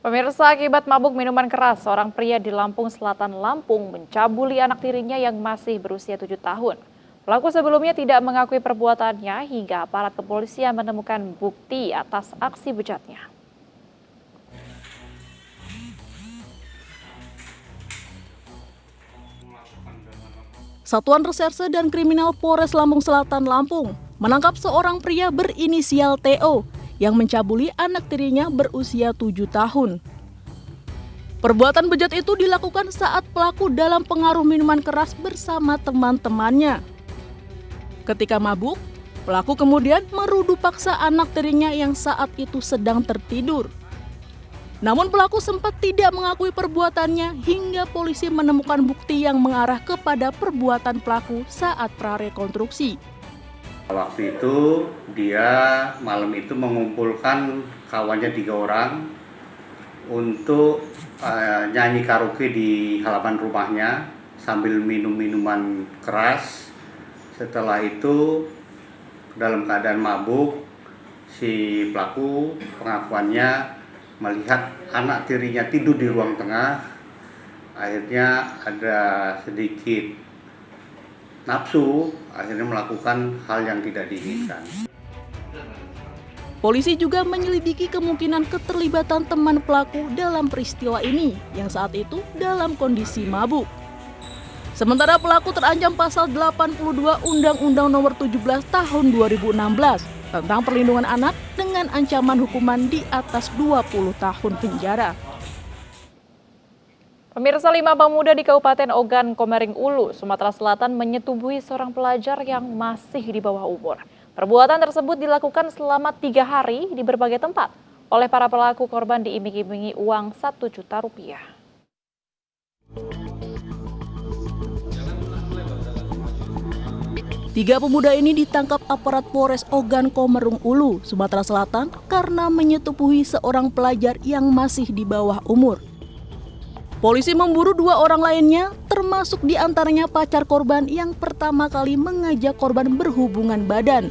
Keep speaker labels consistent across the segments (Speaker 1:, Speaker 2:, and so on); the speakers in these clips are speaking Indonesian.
Speaker 1: Pemirsa, akibat mabuk minuman keras, seorang pria di Lampung Selatan, Lampung mencabuli anak tirinya yang masih berusia 7 tahun. Pelaku sebelumnya tidak mengakui perbuatannya hingga aparat kepolisian menemukan bukti atas aksi bejatnya.
Speaker 2: Satuan Reserse dan Kriminal Polres Lampung Selatan, Lampung menangkap seorang pria berinisial TO yang mencabuli anak tirinya berusia 7 tahun. Perbuatan bejat itu dilakukan saat pelaku dalam pengaruh minuman keras bersama teman-temannya. Ketika mabuk, pelaku kemudian merudu paksa anak tirinya yang saat itu sedang tertidur. Namun pelaku sempat tidak mengakui perbuatannya hingga polisi menemukan bukti yang mengarah kepada perbuatan pelaku saat prarekonstruksi.
Speaker 3: Waktu itu dia malam itu mengumpulkan kawannya 3 orang untuk nyanyi karaoke di halaman rumahnya sambil minum minuman keras. Setelah itu dalam keadaan mabuk, si pelaku pengakuannya melihat anak tirinya tidur di ruang tengah. Akhirnya ada sedikit nafsu, akhirnya melakukan hal yang tidak diinginkan.
Speaker 2: Polisi juga menyelidiki kemungkinan keterlibatan teman pelaku dalam peristiwa ini yang saat itu dalam kondisi mabuk. Sementara pelaku terancam pasal 82 Undang-Undang Nomor 17 Tahun 2016 tentang perlindungan anak dengan ancaman hukuman di atas 20 tahun penjara.
Speaker 1: Pemirsa, 5 pemuda di Kabupaten Ogan Komering Ulu, Sumatera Selatan menyetubuhi seorang pelajar yang masih di bawah umur. Perbuatan tersebut dilakukan selama 3 hari di berbagai tempat. Oleh para pelaku, korban diiming-imingi uang 1 juta rupiah.
Speaker 2: Tiga pemuda ini ditangkap aparat Polres Ogan Komering Ulu, Sumatera Selatan karena menyetubuhi seorang pelajar yang masih di bawah umur. Polisi memburu 2 orang lainnya, termasuk diantaranya pacar korban yang pertama kali mengajak korban berhubungan badan.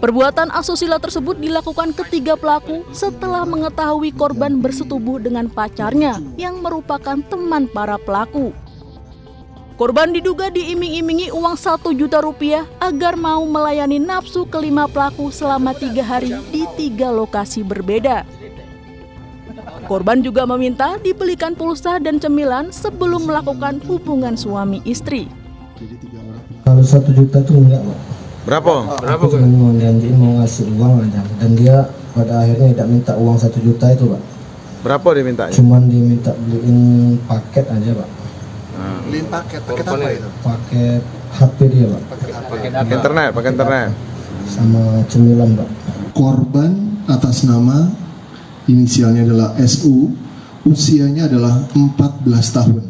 Speaker 2: Perbuatan asusila tersebut dilakukan ketiga pelaku setelah mengetahui korban bersetubuh dengan pacarnya yang merupakan teman para pelaku. Korban diduga diiming-imingi uang 1 juta rupiah agar mau melayani nafsu kelima pelaku selama 3 hari di 3 lokasi berbeda. Korban juga meminta dibelikan pulsa dan cemilan sebelum melakukan hubungan suami istri.
Speaker 4: Kalau 1 juta itu enggak, Pak.
Speaker 5: Berapa?
Speaker 4: Aku cuma mau janjiin mau ngasih uang aja. Dan dia pada akhirnya tidak minta uang 1 juta itu, Pak.
Speaker 5: Berapa dimintanya?
Speaker 4: Cuman diminta beliin paket aja, Pak.
Speaker 6: Beliin paket apa itu?
Speaker 4: Paket HP dia, Pak.
Speaker 5: Pakai internet.
Speaker 4: Sama cemilan, Pak.
Speaker 6: Korban atas nama inisialnya adalah SU, usianya adalah 14 tahun.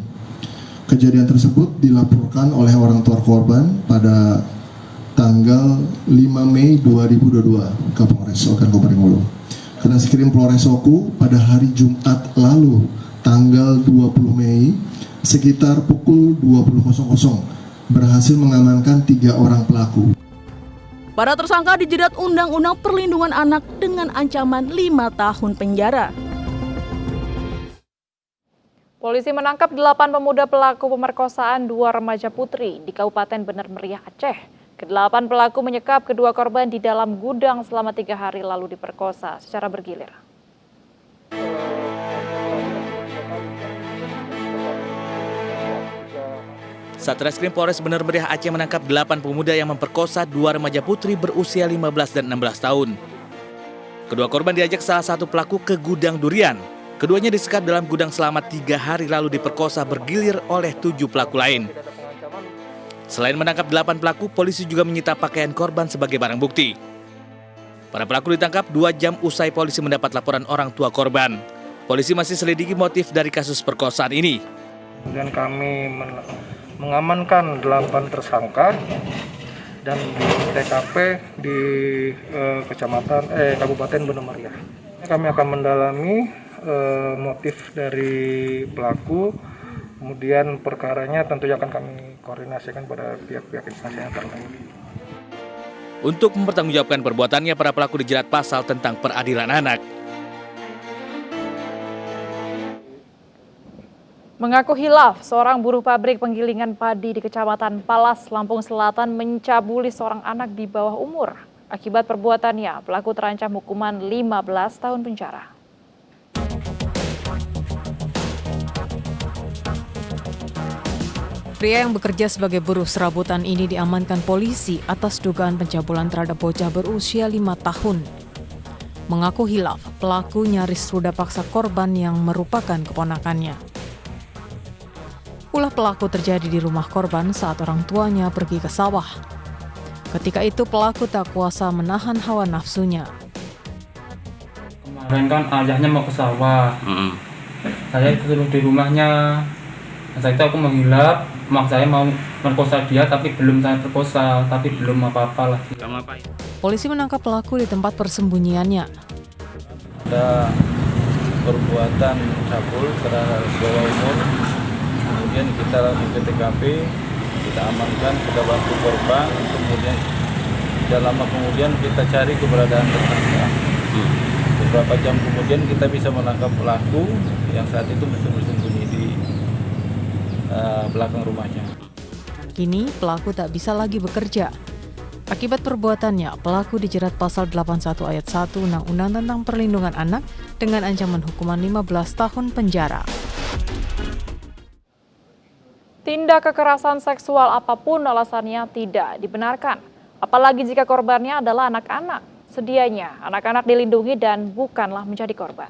Speaker 6: Kejadian tersebut dilaporkan oleh orang tua korban pada tanggal 5 Mei 2022 ke Polres Ogan Komering Ulu. Kena Skrim Polres Oku pada hari Jumat lalu tanggal 20 Mei sekitar pukul 20.00 berhasil mengamankan 3 orang pelaku.
Speaker 2: Para tersangka dijerat Undang-Undang Perlindungan Anak dengan ancaman 5 tahun penjara.
Speaker 1: Polisi menangkap 8 pemuda pelaku pemerkosaan 2 remaja putri di Kabupaten Bener Meriah, Aceh. Ke-8 pelaku menyekap kedua korban di dalam gudang selama 3 hari lalu diperkosa secara bergilir.
Speaker 7: Satreskrim Polres Bener Meriah Aceh menangkap 8 pemuda yang memperkosa 2 remaja putri berusia 15 dan 16 tahun. Kedua korban diajak salah satu pelaku ke gudang durian. Keduanya disekap dalam gudang selama 3 hari lalu diperkosa bergilir oleh 7 pelaku lain. Selain menangkap 8 pelaku, polisi juga menyita pakaian korban sebagai barang bukti. Para pelaku ditangkap 2 jam usai polisi mendapat laporan orang tua korban. Polisi masih selidiki motif dari kasus perkosaan ini.
Speaker 8: Dan kami mengamankan 8 tersangka dan di TKP di Kabupaten Bener Meriah. Kami akan mendalami motif dari pelaku, kemudian perkaranya tentunya akan kami koordinasikan pada pihak-pihak instansi yang terkait.
Speaker 7: Untuk mempertanggungjawabkan perbuatannya, para pelaku dijerat pasal tentang peradilan anak.
Speaker 1: Mengaku hilaf, seorang buruh pabrik penggilingan padi di Kecamatan Palas, Lampung Selatan mencabuli seorang anak di bawah umur. Akibat perbuatannya, pelaku terancam hukuman 15 tahun penjara.
Speaker 9: Pria yang bekerja sebagai buruh serabutan ini diamankan polisi atas dugaan pencabulan terhadap bocah berusia 5 tahun. Mengaku hilaf, pelaku nyaris sudah paksa korban yang merupakan keponakannya. Ulah pelaku terjadi di rumah korban saat orang tuanya pergi ke sawah. Ketika itu pelaku tak kuasa menahan hawa nafsunya.
Speaker 10: Kemarin kan ayahnya mau ke sawah. Saya disuruh di rumahnya. Saat itu aku menghilap, mak saya mau merkosa dia tapi belum saya perkosa, tapi belum apa-apa lagi.
Speaker 9: Polisi menangkap pelaku di tempat persembunyiannya.
Speaker 11: Ada perbuatan cabul terhadap bawah umur. Kemudian kita langsung ke TKP, kita amankan, kita bantu korban, kemudian tidak lama kemudian kita cari keberadaan tersangka. Beberapa jam kemudian kita bisa menangkap pelaku yang saat itu bersembunyi di belakang rumahnya.
Speaker 9: Kini pelaku tak bisa lagi bekerja. Akibat perbuatannya, pelaku dijerat pasal 81 ayat 1 Undang-Undang tentang Perlindungan Anak dengan ancaman hukuman 15 tahun penjara.
Speaker 1: Tindak kekerasan seksual apapun alasannya tidak dibenarkan, apalagi jika korbannya adalah anak-anak. Sedianya, anak-anak dilindungi dan bukanlah menjadi korban.